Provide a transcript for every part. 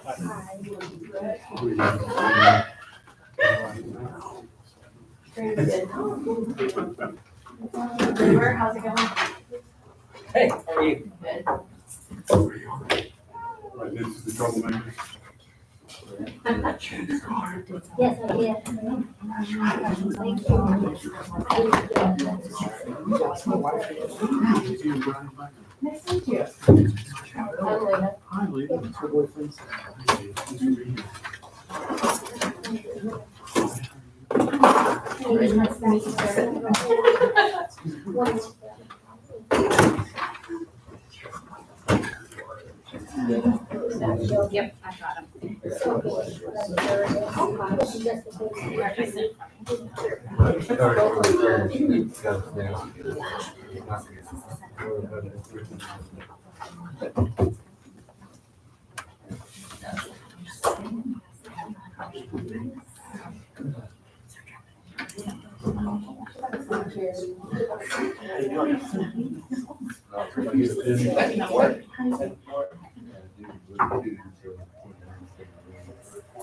How's it going? Hey, how are you? Right, this is the troublemaker. I'm not sure. Yes, I did. Thank you. Nice to meet you. I'm Lena. Hi, Lena. What's your boyfriend's? Nice to meet you, sir. Yep, I got him.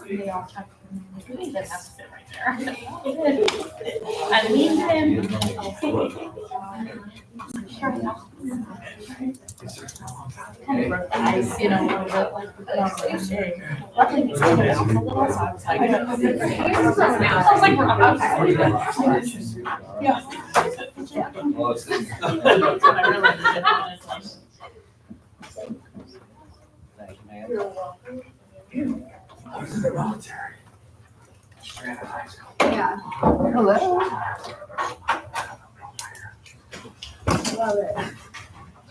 They all talk. He doesn't have to sit right there. I need him. Kind of broke the ice, you know, a little bit like, hey. Luckily, he's coming out a little, so I was like, I was like, we're okay. Yeah. Thank you, man. You're welcome. I was in the military. Straight out of high school. Yeah. Hello. Love it.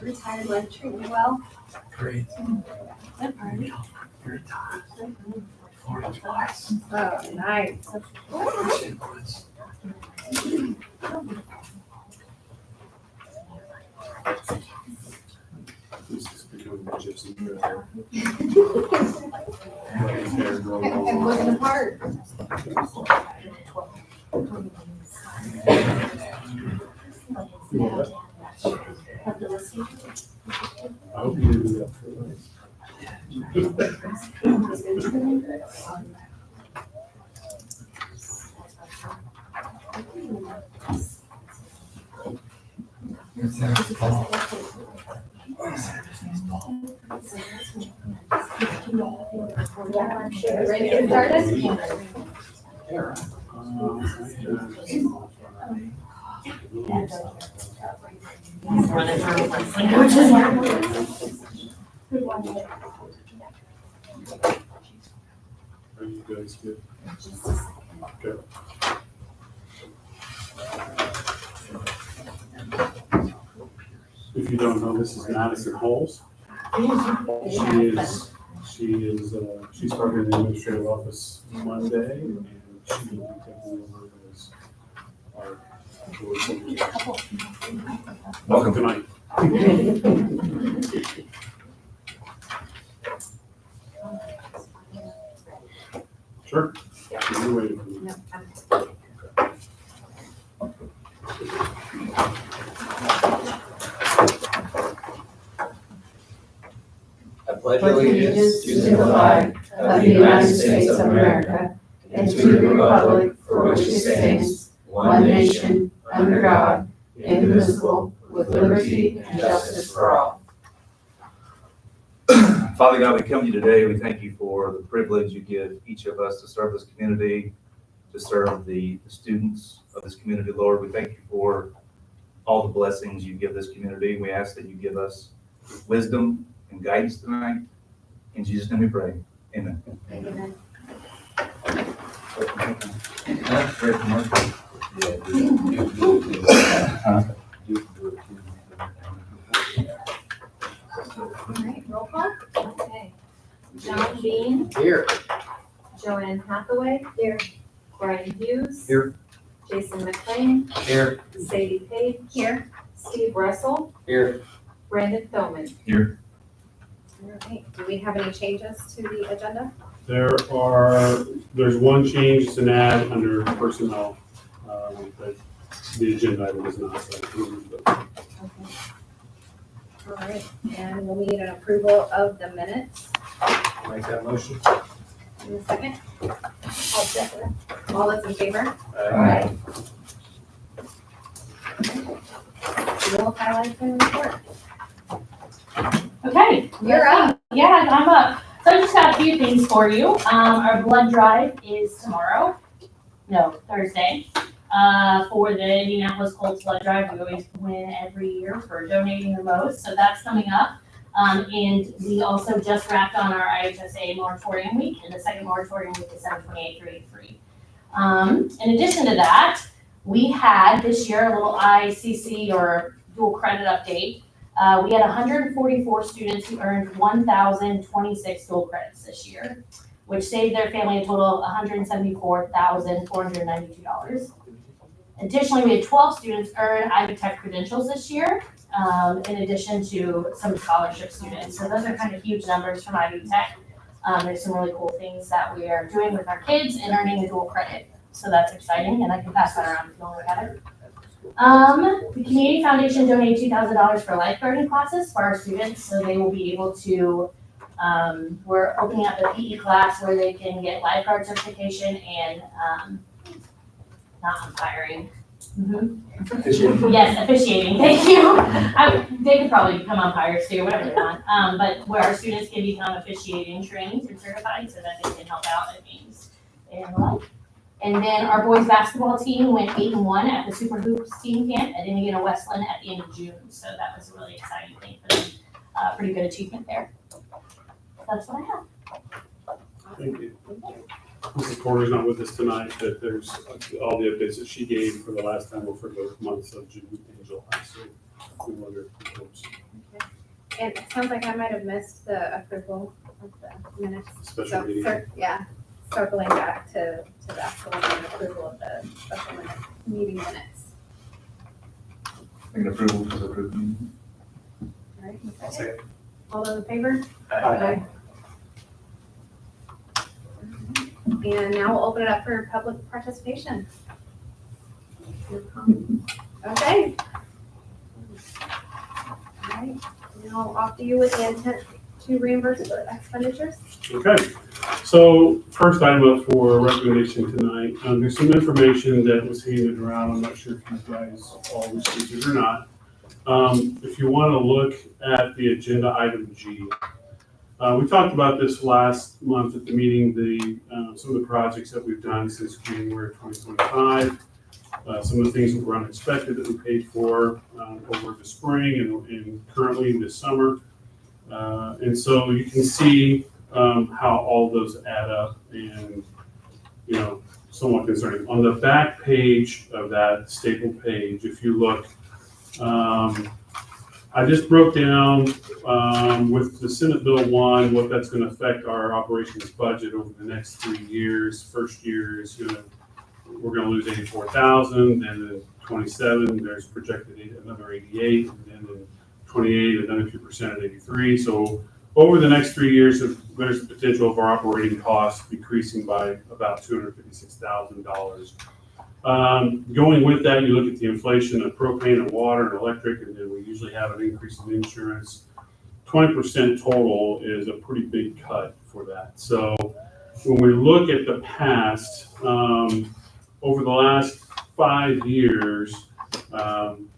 Retired life treating me well. Great. Good party. Very tired. Florida twice. Oh, nice. St. Louis. This is becoming a gypsy trip. And wasn't apart. I hope you do that for us. Ready to get started? Running through my sandwiches. Are you guys good? Okay. If you don't know, this is Madison Holes. She started in the administrative office Monday, and she will be taking over as our board secretary. Welcome tonight. Sure. You're waiting for me. I pledge allegiance to the flag of the United States of America and to the republic for which it stands, one nation, under God, indivisible, with liberty and justice for all. Father God, we come to you today. We thank you for the privilege you give each of us to serve this community, to serve the students of this community, Lord. We thank you for all the blessings you give this community. We ask that you give us wisdom and guidance tonight. In Jesus' name we pray. Amen. Amen. All right, roll call. Okay. John Bean. Here. Joanne Hathaway. Here. Brian Hughes. Here. Jason McLean. Here. Sadie Page. Here. Steve Russell. Here. Brandon Thoman. Here. All right, do we have any changes to the agenda? There's one change, it's an add under personnel, but the agenda item is not. Okay. All right, and we'll need an approval of the minutes Make that motion. In a second. I'll second it. All those in favor? Aye. We'll highlight the report. Okay. You're up. Yeah, I'm up. So I just got a few things for you. Our blood drive is tomorrow. No, Thursday. For the Indianapolis Colts blood drive, we always win every year for donating the most. So that's coming up. And we also just wrapped on our IHSA moratorium week, and the second moratorium week is 7/28/383. In addition to that, we had this year a little ICC or dual credit update. We had 144 students who earned 1,026 dual credits this year, which saved their family a total of $174,492. Additionally, we had 12 students earn Ivy Tech credentials this year, in addition to some scholarship students. So those are kind of huge numbers from Ivy Tech. There's some really cool things that we are doing with our kids and earning the dual credit. So that's exciting, and I can pass that around if you want to look at it. The Community Foundation donated $2,000 for lifeguarding classes for our students, so they will be able to, we're opening up a PE class where they can get lifeguard certification and, not umpiring. Yes, officiating, thank you. They could probably become umpires too, whatever they want. But where our students can become officiating trained and certified so that they can help out at games and the like. And then our boys basketball team went 8-1 at the Super Hoops team camp at Indiana Westland at the end of June. So that was a really exciting thing for them. Pretty good achievement there. That's what I have. Thank you. Mrs. Porter's not with us tonight, but there's all the updates that she gave for the last time were for the months of June and July. So we wonder if it goes. And it sounds like I might have missed the approval of the minutes. Special meeting. Yeah, circling back to that, so we'll get approval of the special meeting minutes. Make an approval for the approved meeting. All right, I'll say it. all those in favor? Aye. And now we'll open it up for public participation. Okay. All right, now off to you with the intent to reimburse for expenditures. Okay, so first item up for recommendation tonight, there's some information that was handed around. I'm not sure if you guys all received it or not. If you want to look at the agenda item G, we talked about this last month at the meeting, some of the projects that we've done since January 2025, some of the things that were unexpected that we paid for over the spring and currently this summer. And so you can see how all of those add up and, somewhat concerning. On the back page of that staple page, if you look, I just broke down with the Senate Bill 1 what that's going to affect our operations budget over the next 3 years. First year is we're going to lose 84,000, then in 27 there's projected another 88, and then in 28 another 2% at 83. So over the next 3 years, there's the potential of our operating costs decreasing by about $256,000. Going with that, you look at the inflation of propane and water and electric, and then we usually have an increase in insurance. 20% total is a pretty big cut for that. So when we look at the past, over the last 5 years,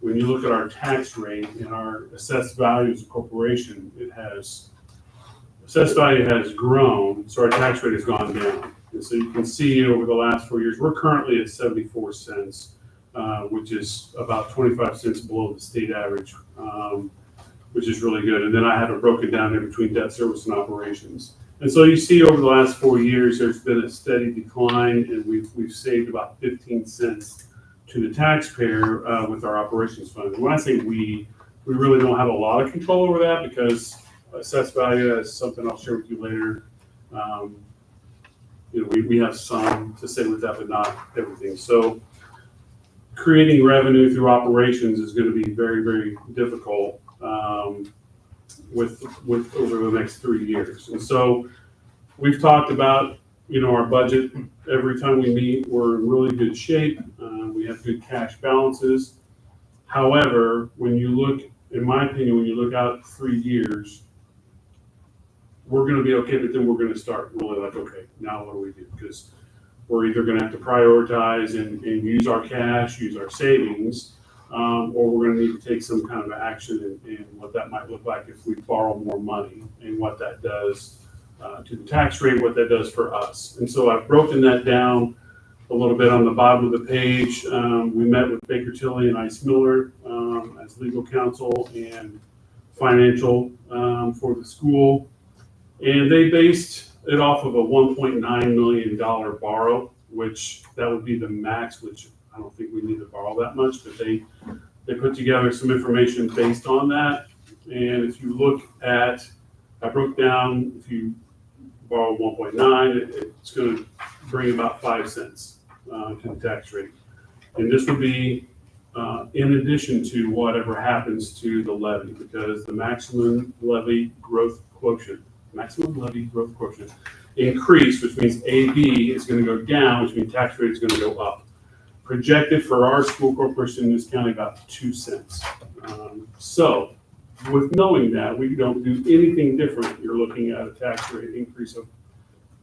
when you look at our tax rate and our assessed value as a corporation, assessed value has grown, so our tax rate has gone down. And so you can see over the last 4 years, we're currently at 74 cents, which is about 25 cents below the state average, which is really good. And then I have it broken down in between debt service and operations. And so you see over the last 4 years, there's been a steady decline, and we've saved about 15 cents to the taxpayer with our operations fund. And when I say we really don't have a lot of control over that because assessed value is something I'll share with you later. We have some to say with that, but not everything. So creating revenue through operations is going to be very, very difficult with over the next 3 years. And so we've talked about, our budget. Every time we meet, we're in really good shape. We have good cash balances. However, when you look, in my opinion, when you look out 3 years, we're gonna be okay, but then we're gonna start really like, okay, now what do we do? Because we're either gonna have to prioritize and use our cash, use our savings, or we're gonna need to take some kind of action in what that might look like if we borrow more money and what that does to the tax rate, what that does for us. And so I've broken that down a little bit on the bottom of the page. We met with Baker Tilly and Ice Miller as legal counsel and financial for the school. And they based it off of a $1.9 million borrow, which that would be the max, which I don't think we need to borrow that much, but they put together some information based on that. And if you look at, I broke down, if you borrow 1.9, it's going to bring about 5 cents to the tax rate. And this would be in addition to whatever happens to the levy, because the maximum levy growth quotient increase, which means AB is going to go down, which means tax rate is going to go up. Projected for our school corporation in this county about 2 cents. So with knowing that, we don't do anything different, you're looking at a tax rate increase of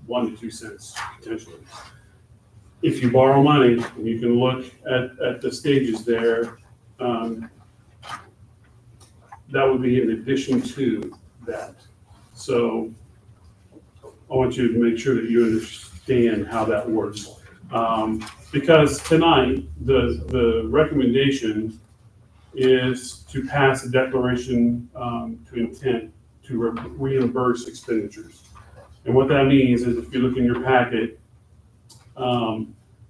1 to 2 cents potentially. If you borrow money, and you can look at the stages there, that would be in addition to that. So I want you to make sure that you understand how that works. Because tonight, the recommendation is to pass a declaration to intent to reimburse expenditures. And what that means is if you look in your packet,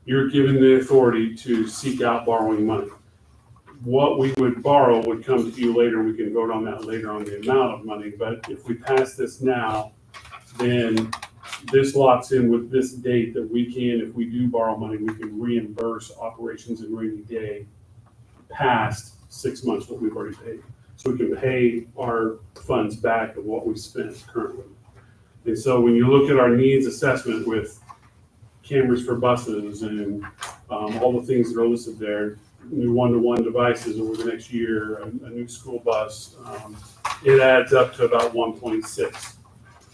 you're given the authority to seek out borrowing money. What we would borrow would come to you later. We can vote on that later on the amount of money. But if we pass this now, then this locks in with this date that we can, if we do borrow money, we can reimburse operations and rainy day past 6 months what we've already paid. So we can pay our funds back of what we spent currently. And so when you look at our needs assessment with cameras for buses and all the things that are listed there, new one-to-one devices over the next year, a new school bus, it adds up to about 1.6.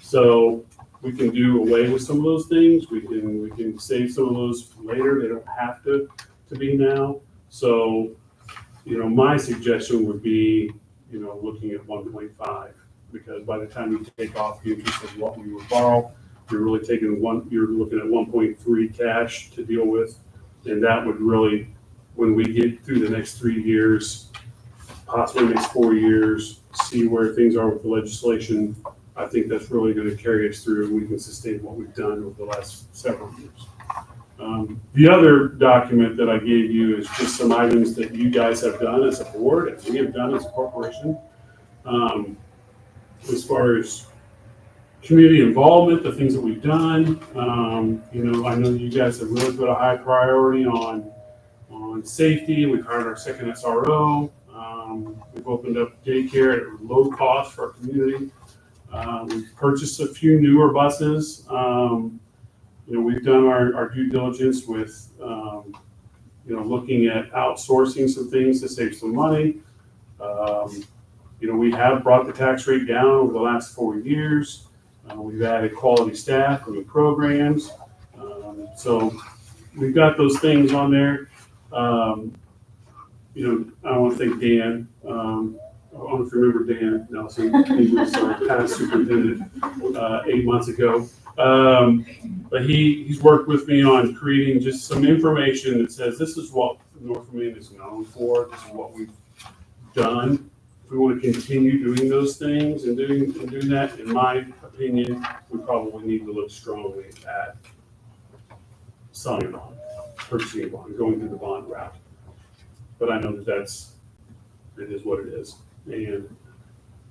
So we can do away with some of those things. We can save some of those later. They don't have to be now. So, my suggestion would be, looking at 1.5, because by the time you take off the interest of what we would borrow, you're looking at 1.3 cash to deal with. And that would really, when we get through the next 3 years, possibly next 4 years, see where things are with the legislation, I think that's really going to carry us through. We can sustain what we've done over the last several years. The other document that I gave you is just some items that you guys have done as a board and we have done as a corporation. As far as community involvement, the things that we've done, I know you guys have really put a high priority on safety. We've hired our second SRO. We've opened up daycare at a low cost for our community. We've purchased a few newer buses. We've done our due diligence with, looking at outsourcing some things to save some money. We have brought the tax rate down over the last 4 years. We've added quality staff, new programs. So we've got those things on there. I want to thank Dan. I don't know if you remember Dan Nelson. He was our past superintendent 8 months ago. But he's worked with me on creating just some information that says this is what North Main is known for. This is what we've done. If we want to continue doing those things and doing that, in my opinion, we probably need to look strongly at selling a bond, purchasing a bond, going through the bond route. But I know it is what it is. And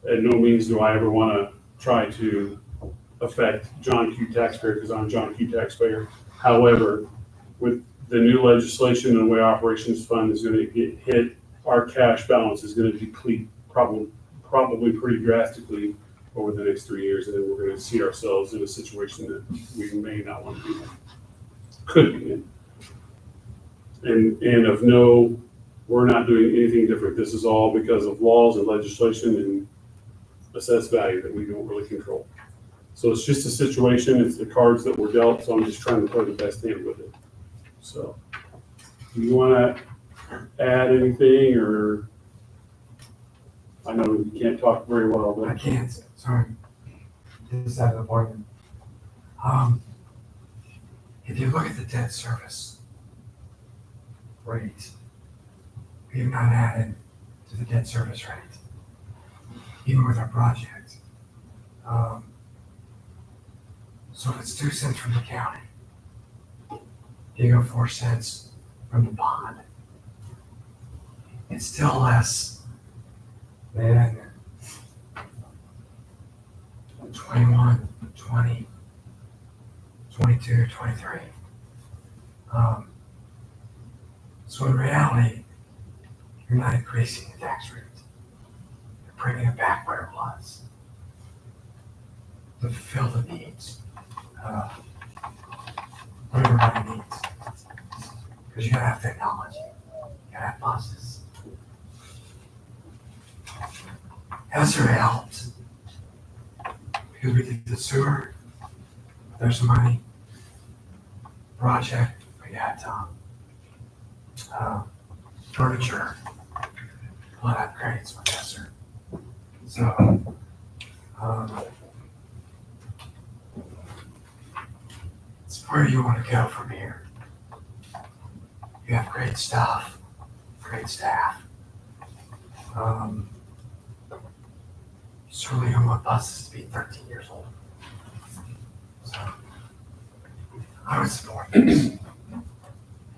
at no means do I ever want to try to affect John Q. taxpayer because I'm a John Q. taxpayer. However, with the new legislation and the way operations fund is going to get hit, our cash balance is going to deplete probably pretty drastically over the next 3 years, and then we're going to see ourselves in a situation that we may not want to be in, could be in. And we're not doing anything different. This is all because of laws and legislation and assessed value that we don't really control. So it's just a situation, it's the cards that were dealt, so I'm just trying to play the best hand with it. So, do you wanna add anything, or? I know you can't talk very well, I but can't, sorry. Just had an appointment. If you look at the debt service rate, we have not added to the debt service rate, even with our project. So if it's 2 cents from the county, you go 4 cents from the bond, it's still less than 21, 20, 22, 23. So in reality, you're not increasing the tax rate. You're bringing it back where it was to fulfill the needs of what everybody needs. Because you gotta have technology, you gotta have buses. ESSER helped because we did the sewer. There's some money. Project, we had furniture, a lot of upgrades with ESSER. So, it's where you want to go from here. You have great stuff, great staff. Certainly don't want buses to be 13 years old. So, I would support this, in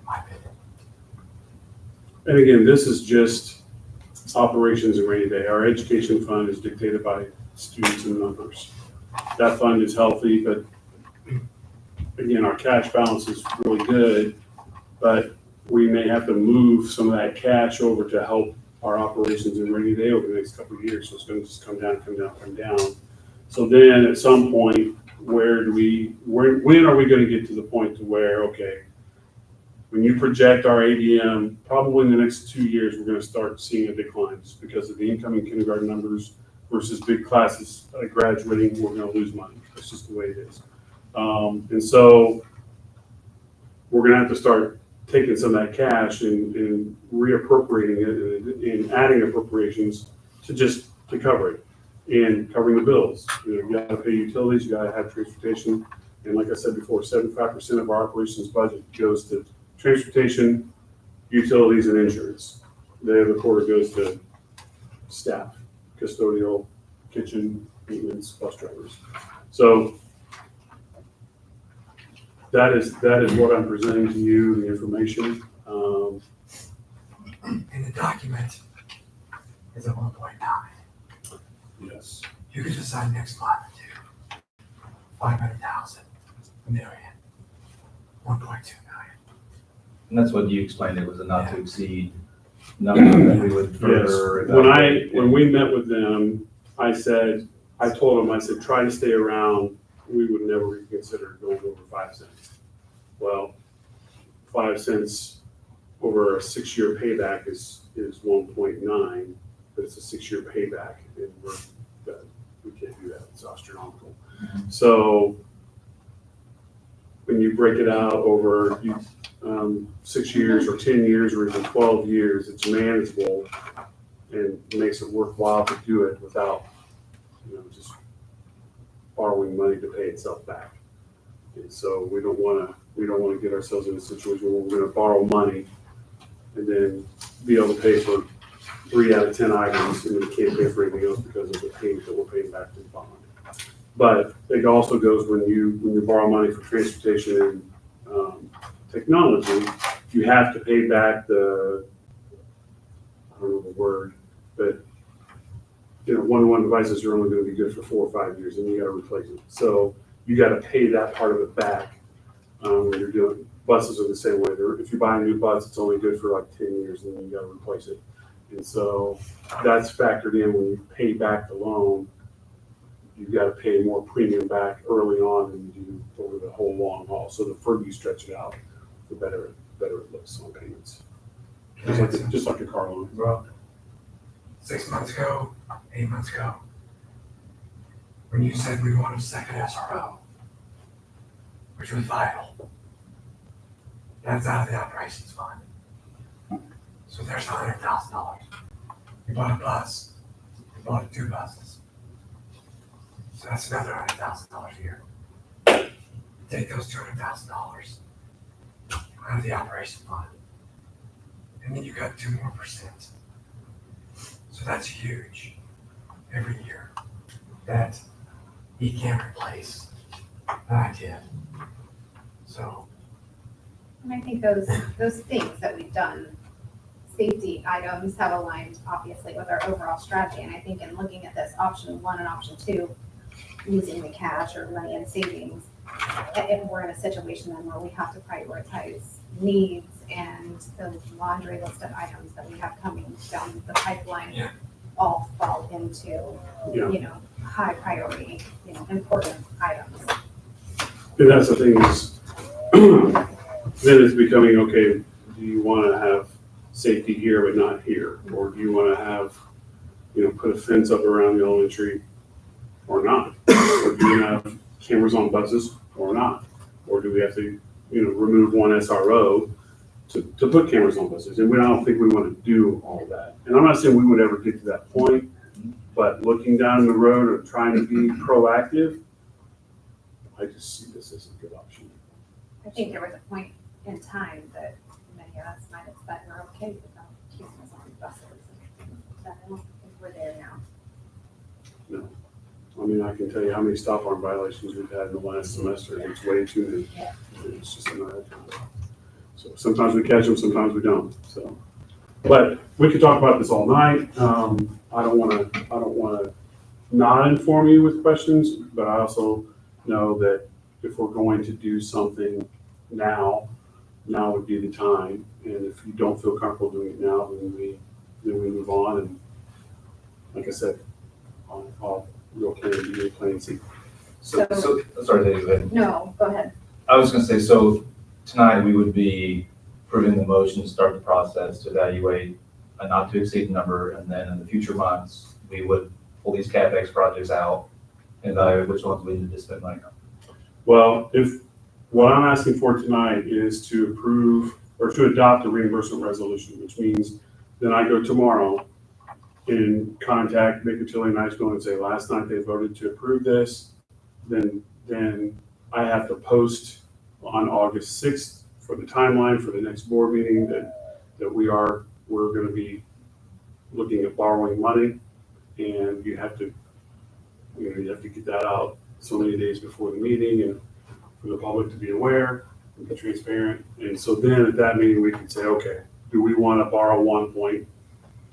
my opinion. and again, this is just operations and rainy day. Our education fund is dictated by students and numbers. That fund is healthy, but again, our cash balance is really good, but we may have to move some of that cash over to help our operations in rainy day over the next couple of years. So it's gonna just come down, come down, come down. So then at some point, when are we gonna get to the point to where, okay, when you project our ADM, probably in the next 2 years, we're gonna start seeing a decline just because of the incoming kindergarten numbers versus big classes graduating, we're gonna lose money. That's just the way it is. And so we're gonna have to start taking some of that cash and reappropriating it and adding appropriations to cover it and covering the bills. You gotta pay utilities, you gotta have transportation. And like I said before, 75% of our operations budget goes to transportation, utilities, and insurance. The other quarter goes to staff, custodial, kitchen, maintenance, bus drivers. So that is what I'm presenting to you, the information. And the document is a 1.9. Yes. You could decide next month to do 500,000, a million, 1.2 million. And that's what you explained, it was a not to exceed number that we would further. Yes. When we met with them, I told them, I said, try to stay around, we would never reconsider going over 5 cents. Well, 5 cents over a 6-year payback is 1.9, but it's a 6-year payback, and we can't do that, it's astronomical. So when you break it out over 6 years or 10 years or even 12 years, it's manageable and makes it worthwhile to do it without, just borrowing money to pay itself back. And so we don't want to get ourselves in a situation where we're going to borrow money and then be able to pay for 3 out of 10 items and then we can't pay for anything else because of the payment that we're paying back to the bond. But it also goes when you borrow money for transportation and technology, you have to pay back I don't know the word, but one-to-one devices are only going to be good for 4 or 5 years, and you got to replace it. So you got to pay that part of it back when you're doing buses are the same way. If you buy a new bus, it's only good for like 10 years, and then you got to replace it. And so that's factored in when you pay back the loan. You've got to pay more premium back early on than you do over the whole long haul. So the further you stretch it out, the better it looks on payments. Just like a car loan. Well, 6 months ago, 8 months ago, when you said we wanted a second SRO, which was vital, that's out of the operations fund. So there's $100,000. We bought a bus. We bought 2 buses. So that's another $100,000 a year. Take those $200,000 out of the operation fund. And then you got 2% more. So that's huge every year that he can't replace that I did. So And I think those things that we've done, safety items have aligned obviously with our overall strategy. And I think in looking at this option 1 and option 2, using the cash or money in savings, if we're in a situation then where we have to prioritize needs and the laundry list of items that we have coming down the pipeline, Yeah. all fall into, Yeah. you know, high priority, you know, important items. And that's the thing is, then it's becoming, okay, do you want to have safety here but not here? Or do you want to have, put a fence up around the elementary or not? Or do you have cameras on buses or not? Or do we have to, remove one SRO to put cameras on buses? And I don't think we want to do all that. And I'm not saying we would ever get to that point, but looking down the road or trying to be proactive, I just see this as a good option. I think there was a point in time that many of us might have said we're okay without cameras on buses. But I don't think we're there now. No. I mean, I can tell you how many stop arm violations we've had in the last semester. It's way too many. Yeah. It's just a matter of time. So sometimes we catch them, sometimes we don't. So, but we could talk about this all night. I don't want to not inform you with questions, but I also know that if we're going to do something now would be the time. And if you don't feel comfortable doing it now, then we move on. And like I said, I'll go plan to do a plan C. So, sorry, David. No, go ahead. I was gonna say, so tonight we would be approving the motion to start the process to evaluate a not to exceed number, and then in the future months, we would pull these CapEx projects out and evaluate which ones we need to spend money on. Well, if what I'm asking for tonight is to approve or to adopt a reimbursement resolution, which means then I go tomorrow and contact Baker Tilly and Ice Mill and say, last night they voted to approve this, then I have to post on August 6th for the timeline for the next board meeting that we're gonna be looking at borrowing money, and you have to get that out so many days before the meeting and for the public to be aware and be transparent. And so then at that meeting, we can say, okay, do we want to borrow 1.3?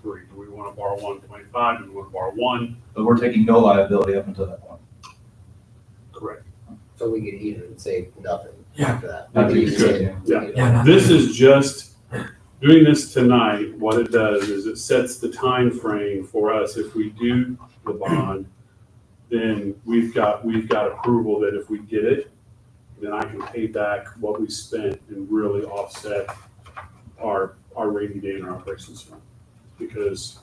Do we want to borrow 1.5? Do we want to borrow 1? But we're taking no liability up until that point. Correct. So we could even say nothing Yeah. after that. Nothing We is could good, say- Yeah. This is just, doing this tonight, what it does is it sets the time frame for us. If we do the bond, then we've got approval that if we get it, then I can pay back what we spent and really offset our rainy day and our operations fund. Because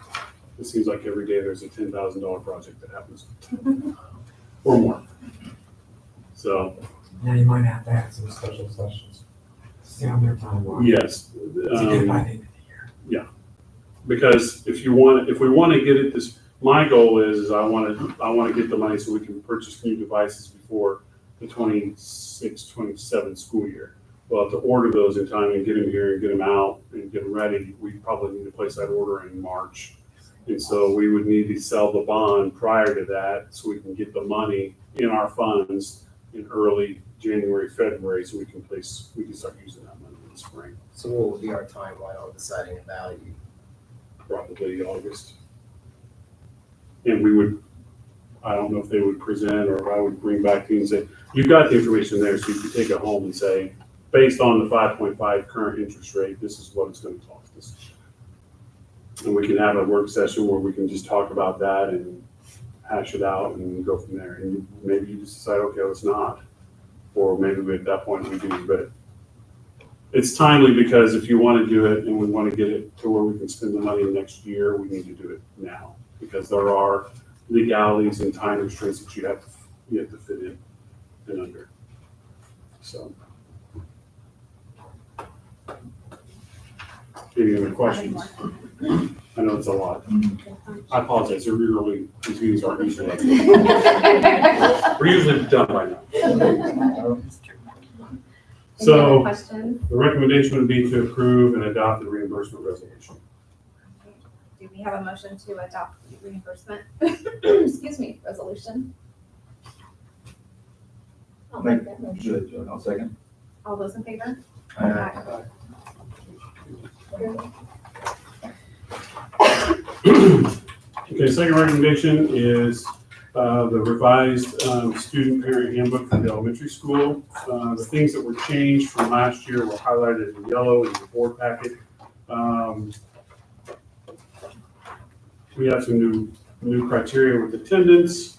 it seems like every day there's a $10,000 project that happens or more. So, Yeah, you might have to add some special sessions. Stay on their timeline. yes. To get by the end of the year. Because if we want to get it my goal is I want to get the money so we can purchase new devices before the 26-27 school year. Well, to order those in time and get them here and get them out and get them ready, we probably need to place that order in March. And so we would need to sell the bond prior to that so we can get the money in our funds in early January, February, so we can start using that money in the spring, So what would be our timeline on deciding a value? probably August. And I don't know if they would present or if I would bring back to you and say, you've got the information there, so you can take it home and say, based on the 5.5 current interest rate, this is what it's going to cost us. And we can have a work session where we can just talk about that and hash it out and go from there. And maybe you just decide, okay, let's not. Or maybe at that point we do, but it's timely because if you want to do it and we want to get it to where we can spend the money next year, we need to do it now. Because there are, legalities and time restraints that you have to fit in and under. So. Any other questions? I know it's a lot. I apologize, these meetings aren't usually like this. We're usually done by now. Any So- other questions? The recommendation would be to approve and adopt the reimbursement resolution. Do we have a motion to adopt the reimbursement, excuse me, resolution? I'll make that motion. Good, I'll second. All those in favor? Aye. Okay, second recommendation is the revised student parent handbook for the elementary school. The things that were changed from last year were highlighted in yellow in the board packet. We have some new criteria with attendance.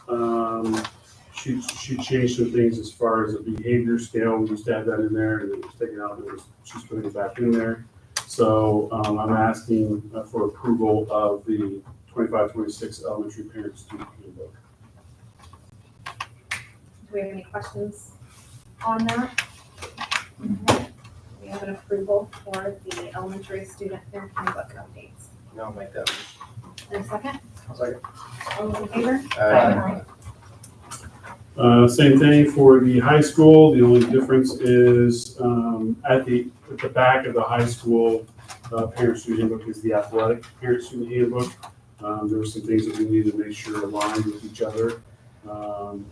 She changed some things as far as a behavior scale. We used to have that in there, and it was taken out, and she's putting it back in there. So I'm asking for approval of the 25-26 elementary parent student handbook. Do we have any questions on that? We have an approval for the elementary student parent handbook updates. I'll make that. And a second? I'll second. All those in favor? Aye. Same thing for the high school. The only difference is at the back of the high school parent student handbook is the athletic parent student handbook. There were some things that we needed to make sure aligned with each other. I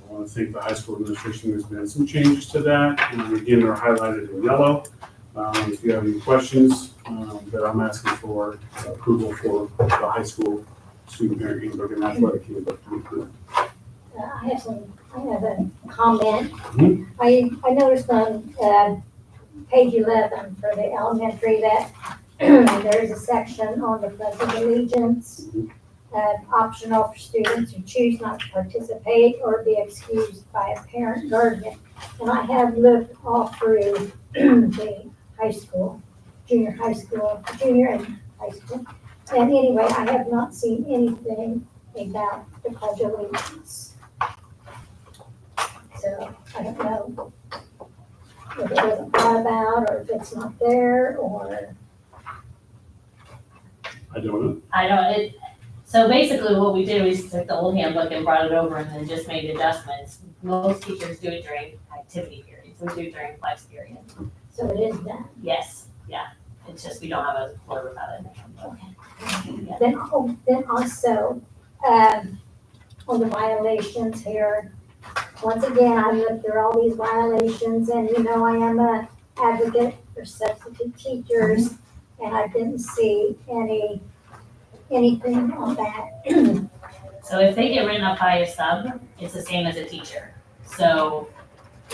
want to thank the high school administration. There's been some changes to that, and again, they're highlighted in yellow. If you have any questions, that I'm asking for approval for the high school student parent handbook and athletic handbook to be approved. I have a comment. Mhm. I noticed on page 11 for the elementary that there is a section on the Pledge of Allegiance, optional for students who choose not to participate or be excused by a parent guardian. And I have looked all through the high school, junior and high school. And anyway, I have not seen anything about the Pledge of Allegiance. So I don't know if it wasn't thought about, or if it's not there, or. I don't know. I don't, so basically what we did, we just took the old handbook and brought it over and then just made adjustments. Most teachers do it during activity periods, we do it during flex period. So it is done. Yes, yeah, it's just we don't have a floor without it. Yeah. Then also, on the violations here, once again, I looked through all these violations, and you know, I am a advocate for substitute teachers, and I didn't see anything on that. So if they get written up by a sub, it's the same as a teacher. So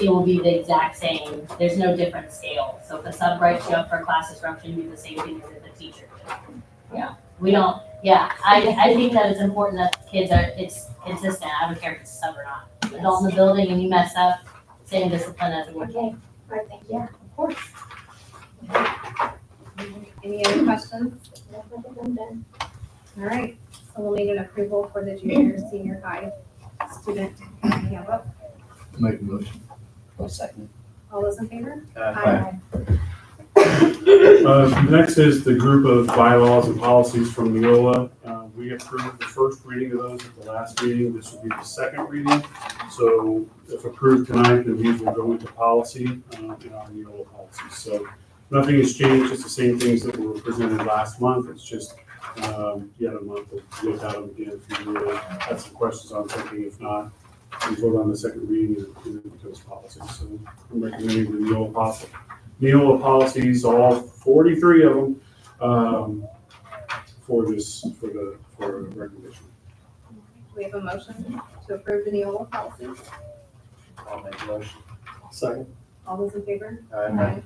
it will be the exact same, there's no different scale. So if a sub writes you up for class disruption, you do the same thing as if a teacher did. Yeah, we don't, I think that it's important that kids it's consistent. I don't care if it's a sub or not. Adult in the building and you mess up, same discipline as a would. Okay, I think, yeah, of course. Any other questions? I'm done. All right, so we'll need an approval for the junior, senior high student handbook. Make a motion. I'll second. All those in favor? Aye. Next is the group of bylaws and policies from Neola. We approved the first reading of those at the last meeting. This will be the second reading. So if approved tonight, then these will go into policy in our Neola policies. So nothing has changed. It's the same things that were presented last month. It's just yet a month to look at them again if you really have some questions on something. If not, we vote on the second reading and it becomes policy. So I'm recommending the Neola policies, all 43 of them, for recommendation. Do we have a motion to approve the Neola policies? I'll make a motion. Second. All those in favor? Aye.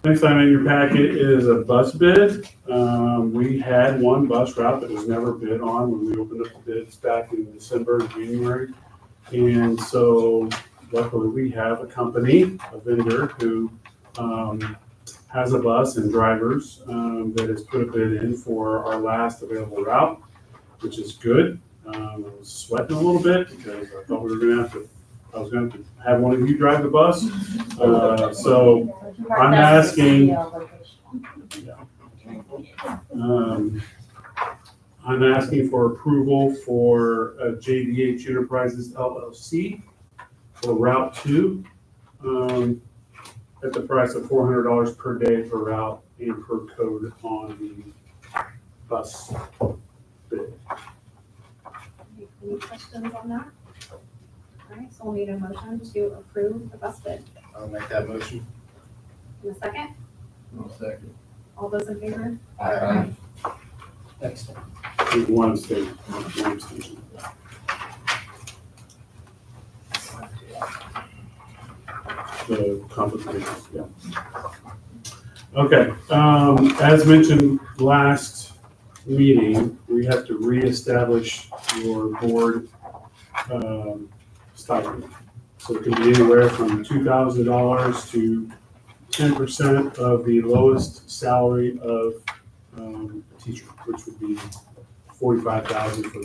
Next item in your packet is a bus bid. We had one bus route that was never bid on when we opened up the bids back in December and January. And so luckily we have a company, a vendor who has a bus and drivers that has put a bid in for our last available route, which is good. I was sweating a little bit because I thought I was gonna have to have one of you drive the bus. So I'm asking, I'm asking for approval for JDH Enterprises LLC for Route 2, at the price of $400 per day per route and per code on the bus bid. Any questions on that? All right, so we'll need a motion to approve the bus bid. I'll make that motion. In a second, I'll second. all those in favor? Aye. Thanks. With one abstention. The conflict of interest, yeah. Okay, as mentioned last meeting, we have to reestablish your board stipend. So it can be anywhere from $2,000 to 10% of the lowest salary of a teacher, which would be $45,000 for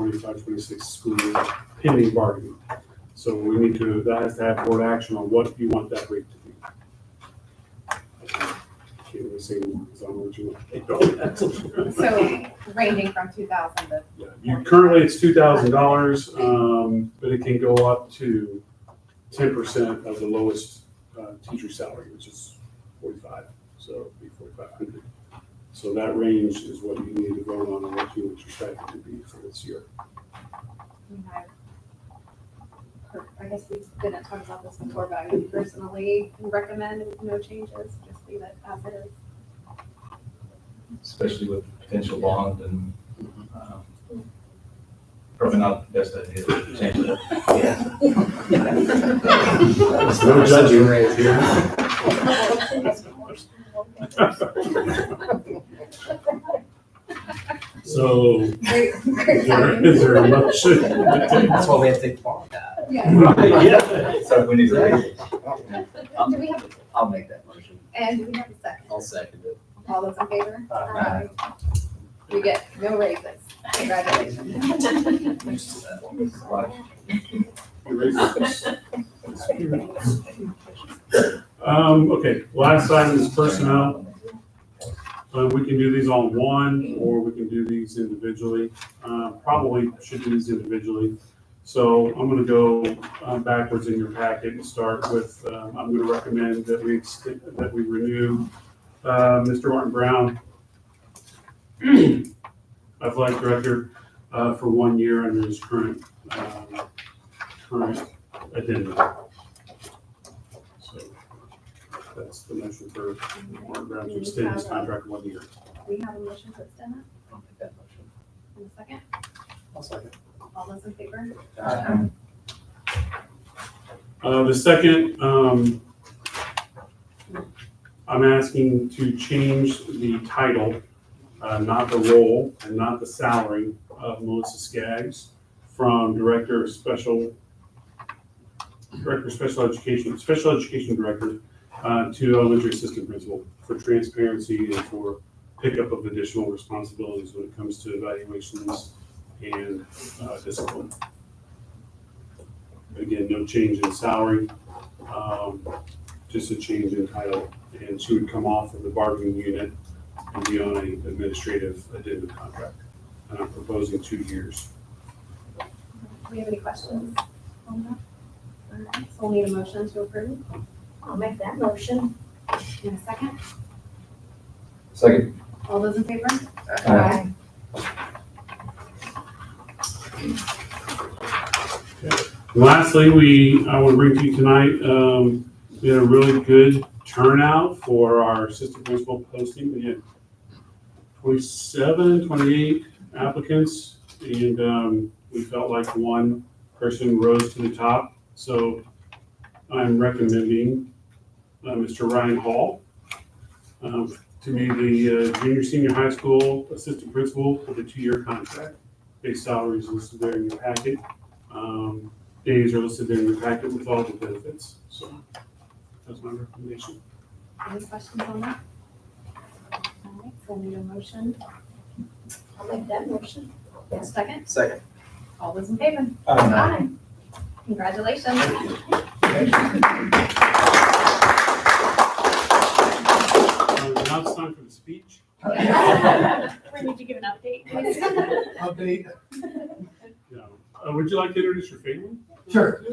the 25-26 school year, pending bargaining. So we need to, that has to have board action on what you want that rate to be. I can't really say more because I don't know what you want. So ranging from 2,000 to, Yeah, currently it's $2,000, but it can go up to 10% of the lowest teacher salary, which is 45, so it'd be 4,500. So that range is what you need to vote on what you want your stipend to be for this year. I guess we didn't talk about this before, but I would personally recommend no changes, just leave it as it is. Especially with potential bond and, probably not the best idea to change it. No judging. So, is there a motion? That's why we have to take the bond out. Yeah. So we need to. Do we have, I'll make that motion. and do we have a second? I'll second it. All those in favor? Aye. We get no raises. Congratulations. Okay, last item is personnel. We can do these on one, or we can do these individually. Probably should do these individually. So I'm gonna go backwards in your packet and start with, I'm gonna recommend that we renew Mr. Martin Brown, athletic director, for 1 year under his current addendum. So that's the motion for Martin Brown to extend his contract 1 year. We have a motion to extend it I'll make that motion. in a second. I'll second. All those in favor? The second, I'm asking to change the title, not the role and not the salary of Melissa Skaggs from Director of Special Education Director to Elementary Assistant Principal for transparency and for pickup of additional responsibilities when it comes to evaluations and discipline. Again, no change in salary, just a change in title, and she would come off of the bargaining unit and be on an administrative addendum contract. And I'm proposing 2 years. Do we have any questions on that? All right, so we'll need a motion to approve. I'll make that motion. In a second. Second. All those in favor? Aye. Lastly, I want to bring to you tonight, we had a really good turnout for our assistant principal posting. We had 27, 28 applicants, and we felt like one person rose to the top. So I'm recommending Mr. Ryan Hall to be the junior senior high school assistant principal for the 2-year contract. Base salary is listed there in your packet. Days are listed there in your packet with all the benefits. So that's my recommendation. Any questions on that? All right, so we'll need a motion. I'll make that motion. In a second. Second. All those in favor? Aye. Congratulations. Now it's time for the speech. We need to give an update. Update. Yeah. Would you like to introduce your family? Sure.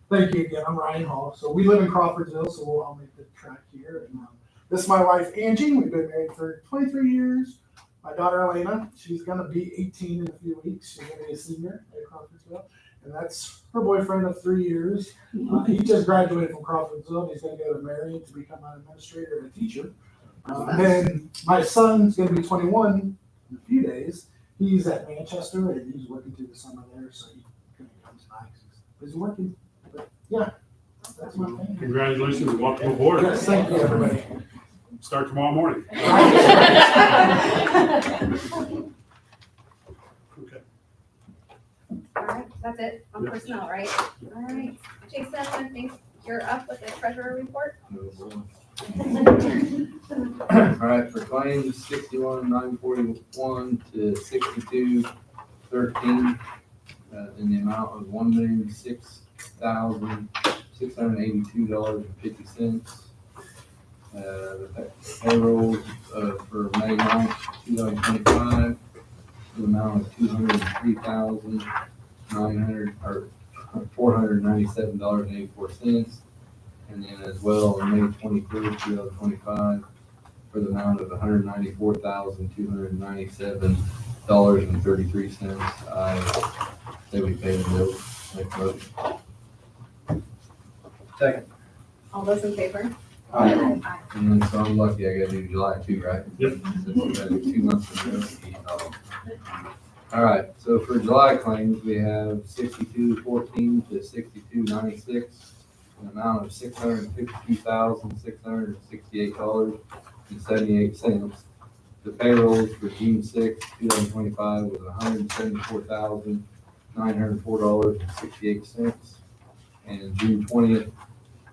Thank you again. I'm Ryan Hall. So we live in Crawfordsville, so I'll make the track here. And this is my wife, Angie. We've been married for 23 years. My daughter, Elena, she's going to be 18 in a few weeks. She's going to be a senior at Crawfordsville. And that's her boyfriend of 3 years. He just graduated from Crawfordsville. He's going to go to Marion to become an administrator and a teacher. Then my son's going to be 21 in a few days. He's at Manchester and he's working through the summer there, so he couldn't come tonight. He's working. But yeah, that's my thing. Congratulations and welcome aboard. Yes, thank you, everybody. Start tomorrow morning. Okay. All right, that's it on Yep. personnel, right? All right. Jason, I think you're up with the treasurer report. All right, for claims 61,941 to 62,13, in the amount of $1,006,682.50. The payroll for May 9th, 2025, the amount of $497.84. And then as well on May 23rd, 2025, for the amount of $194,297.33. I say we pay the bill. Make a motion. Second. All those in favor? Aye. And then so I'm lucky I gotta do July too, right? Yep. Since we got 2 months in a row. All right, so for July claims, we have 6214 to 6296. An amount of $652,668.78. The payrolls for June 6, 2025 was $174,904.68. And June 20th,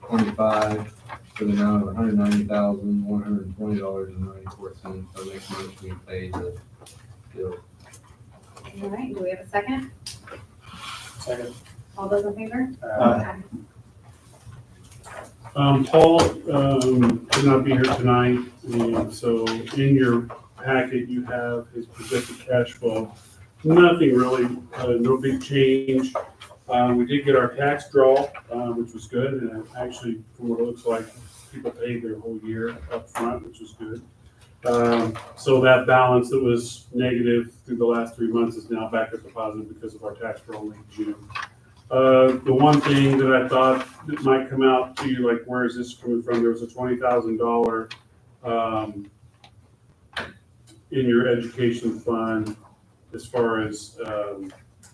25 for the amount of $190,120.94. So I make a motion we pay the bill. All right, do we have a second? Second. All those in favor? Aye. Paul could not be here tonight, and so in your packet, you have his projected cash flow. Nothing really, no big change. We did get our tax draw, which was good, and actually, from what it looks like, people paid their whole year up front, which was good. So that balance that was negative through the last 3 months is now back up to positive because of our tax draw in June. The one thing that I thought that might come out to you, like, where is this coming from? There was a $20,000 in your education fund as far as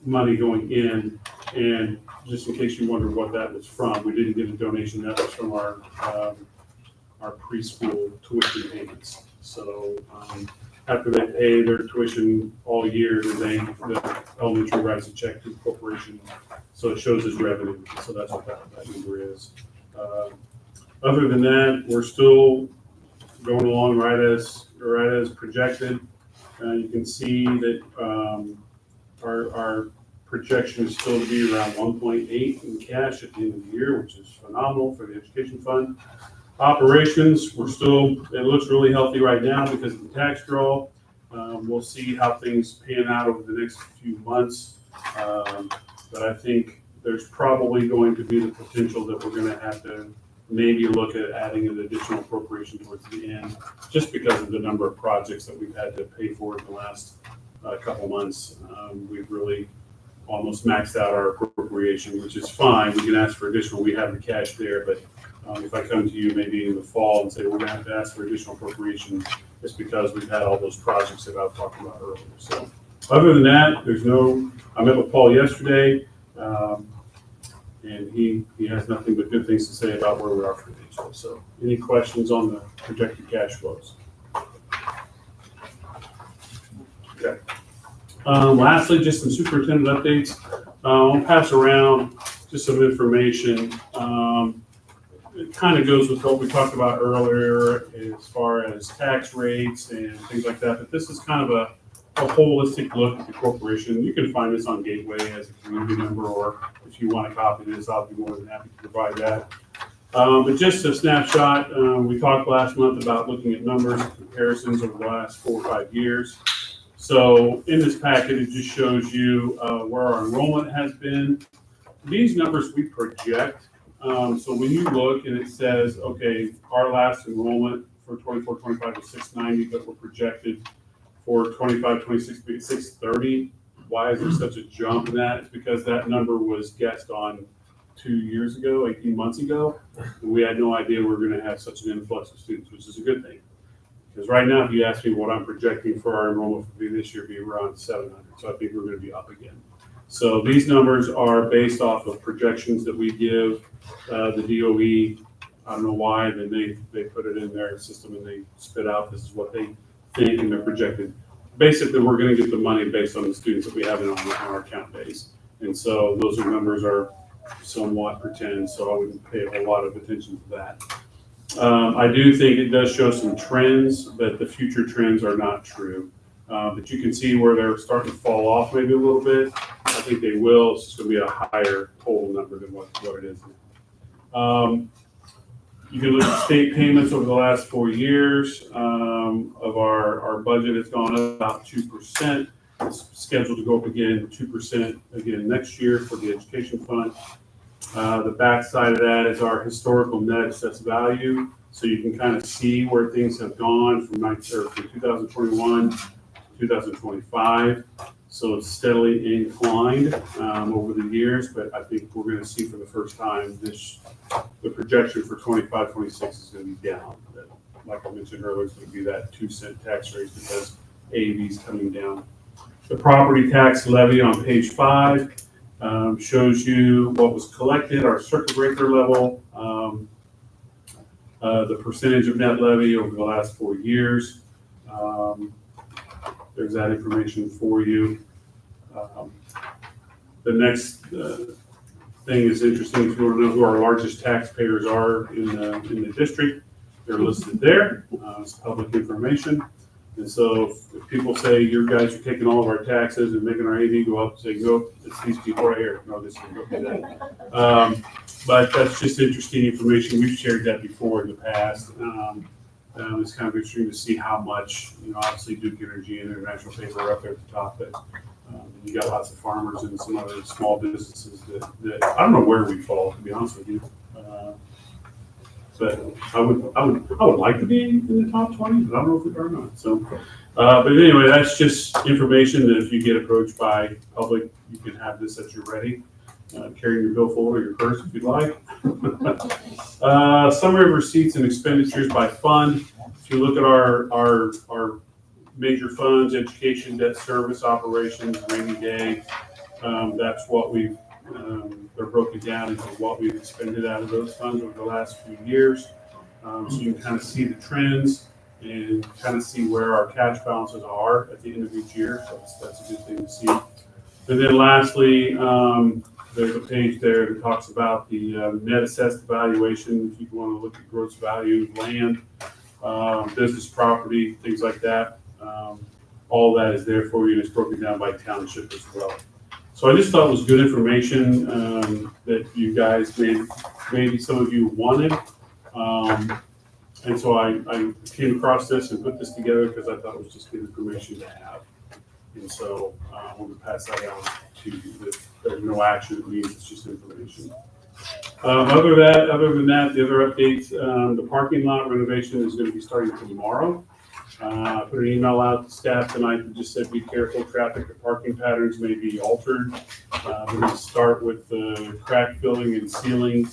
money going in. And just in case you wonder what that was from, we didn't get a donation. That was from our preschool tuition payments. So after they pay their tuition all year, the elementary writes a check to the corporation. So it shows as revenue. So that's what that number is. Other than that, we're still going along right as projected. You can see that our projection is still to be around 1.8 in cash at the end of the year, which is phenomenal for the education fund. Operations, it looks really healthy right now because of the tax draw. We'll see how things pan out over the next few months. But I think there's probably going to be the potential that we're going to have to maybe look at adding an additional appropriation towards the end, just because of the number of projects that we've had to pay for in the last couple months. We've really almost maxed out our appropriation, which is fine. We can ask for additional. We have the cash there, but if I come to you maybe in the fall and say we're going to have to ask for additional appropriation, it's because we've had all those projects that I was talking about earlier. So other than that, I met with Paul yesterday, and he has nothing but good things to say about where we are financially. So any questions on the projected cash flows? Okay. Lastly, just some superintendent updates. I'll pass around just some information. It kind of goes with what we talked about earlier as far as tax rates and things like that, but this is kind of a holistic look at the corporation. You can find this on Gateway as a community member, or if you want a copy of this, I'll be more than happy to provide that. But just a snapshot, we talked last month about looking at numbers and comparisons over the last 4 or 5 years. So in this packet, it just shows you where our enrollment has been. These numbers we project. So when you look and it says, okay, our last enrollment for 24-25 was 690, but we're projected for 25-26 be 630. Why is there such a jump in that? It's because that number was guessed on 2 years ago, 18 months ago, and we had no idea we were going to have such an influx of students, which is a good thing. Because right now, if you ask me what I'm projecting for our enrollment for this year, it'd be around 700. So I think we're going to be up again. So these numbers are based off of projections that we give the DOE. I don't know why, then they put it in their system and they spit out this is what they think and they're projected. Basically, we're going to get the money based on the students that we have on our account base. And so those numbers are somewhat pretend, so I wouldn't pay a whole lot of attention to that. I do think it does show some trends, but the future trends are not true. But you can see where they're starting to fall off maybe a little bit. I think they will. It's just going to be a higher total number than what it is now. You can look at state payments over the last 4 years of our budget has gone up about 2%. It's scheduled to go up again 2% again next year for the education fund. The back side of that is our historical net assessed value. So you can kind of see where things have gone from 2021 to 2025. So it's steadily inclined over the years, but I think we're going to see for the first time the projection for 25-26 is going to be down. Like I mentioned earlier, it's going to be that 2-cent tax rate because AV is coming down. The property tax levy on page 5 shows you what was collected, our circuit breaker level, the percentage of net levy over the last 4 years. There's that information for you. The next thing is interesting if you want to know who our largest taxpayers are in the district. They're listed there. It's public information. And so if people say, you guys are taking all of our taxes and making our AV go up, say, nope, it's these people right here. No, this can go do that. But that's just interesting information. We've shared that before in the past. It's kind of interesting to see how much, obviously Duke Energy and International Paper are up there at the top, but you got lots of farmers and some other small businesses that I don't know where we fall, to be honest with you. But I would like to be in the top 20, but I don't know if we are or not. So, but anyway, that's just information that if you get approached by public, you can have this at your ready. Carry your billfold or your purse if you'd like. Summary of receipts and expenditures by fund. If you look at our major funds, education, debt service, operations, rainy day, that's what we've, they're broken down into what we've expended out of those funds over the last few years. So you can kind of see the trends and kind of see where our cash balances are at the end of each year. So that's a good thing to see. And then lastly, there's a page there that talks about the net assessed valuation. If you want to look at gross value of land, business property, things like that. All that is there for you, and it's broken down by township as well. So I just thought it was good information that you guys maybe some of you wanted. And so I came across this and put this together because I thought it was just good information to have. And so I want to pass that on to you. There's no action, it means it's just information. Other than that, the other updates, the parking lot renovation is going to be starting tomorrow. I put an email out to staff tonight that just said be careful, traffic and parking patterns may be altered. We're going to start with the crack filling and sealing.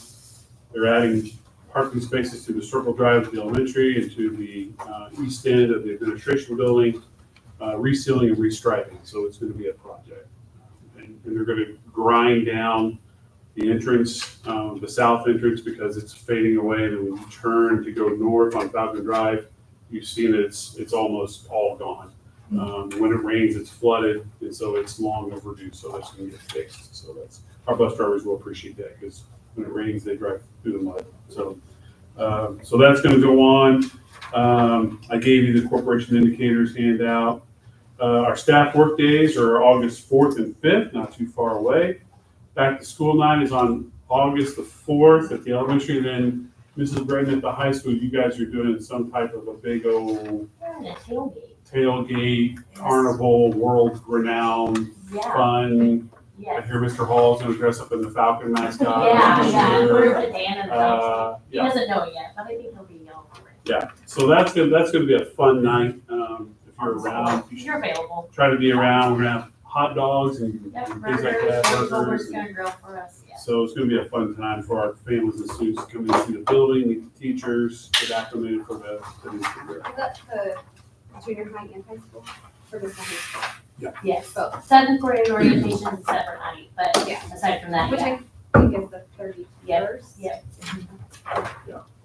They're adding parking spaces to the Circle Drive at the elementary and to the east end of the administration building, resealing and restriping. So it's going to be a project. And they're going to grind down the entrance, the south entrance, because it's fading away. And then when you turn to go north on Falcon Drive, you've seen it's almost all gone. When it rains, it's flooded, and so it's long overdue. So that's going to get fixed. So that's our bus drivers will appreciate that because when it rains, they drive through the mud. So that's going to go on. I gave you the corporation indicators handout. Our staff work days are August 4th and 5th, not too far away. Back to school night is on August the 4th at the elementary. Then Mrs. Braden at the high school, you guys are doing some type of a big old We're in a tailgate. tailgate, carnival, world renowned, Yeah, fun. I yeah. hear Mr. Hall's gonna dress up in the Falcon mascot. Yeah, this we're year. with Dan and stuff. He Yeah, doesn't know yet, but I think he'll be young for it. yeah. So that's gonna be a fun night. If you're around, you should You're available. try to be around. We're gonna have hot dogs and Yep, things like burgers, that, Gilbert's burgers. gonna grill for us, yeah. So it's gonna be a fun time for our families and students to come in and see the building, meet the teachers, get acclimated for the new year. Is that the junior high and high school? Or just the high school? Yes, Both. seventh grade orientation is a separate night, but Yeah. aside from that, Which yeah. I think is the 31st. Yep.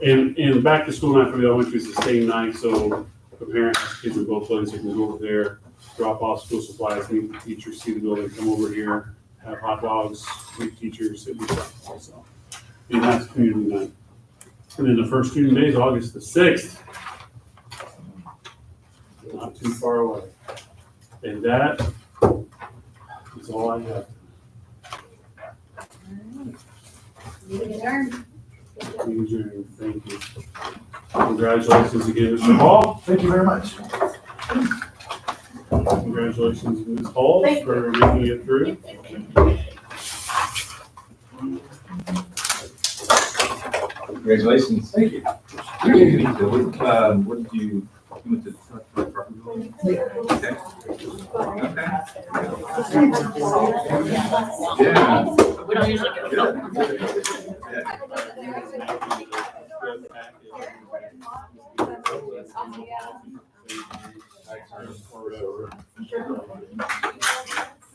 And back to school night for the elementary is the same night, so the parents, kids in both places can go over there, drop off school supplies, meet the teachers, see the building, come over here, have hot dogs, meet teachers, it'd be fun, so. And that's community night. And then the first student day is August the 6th. Not too far away. And that is all I have. Meeting adjourned. Adjourned. Thank you. Congratulations again, Mr. Hall. Thank you very much. Congratulations, Ms. Hall, Thank for making it through. Congratulations. Thank you. What did you went to? Okay. Yeah. We don't usually go. Good.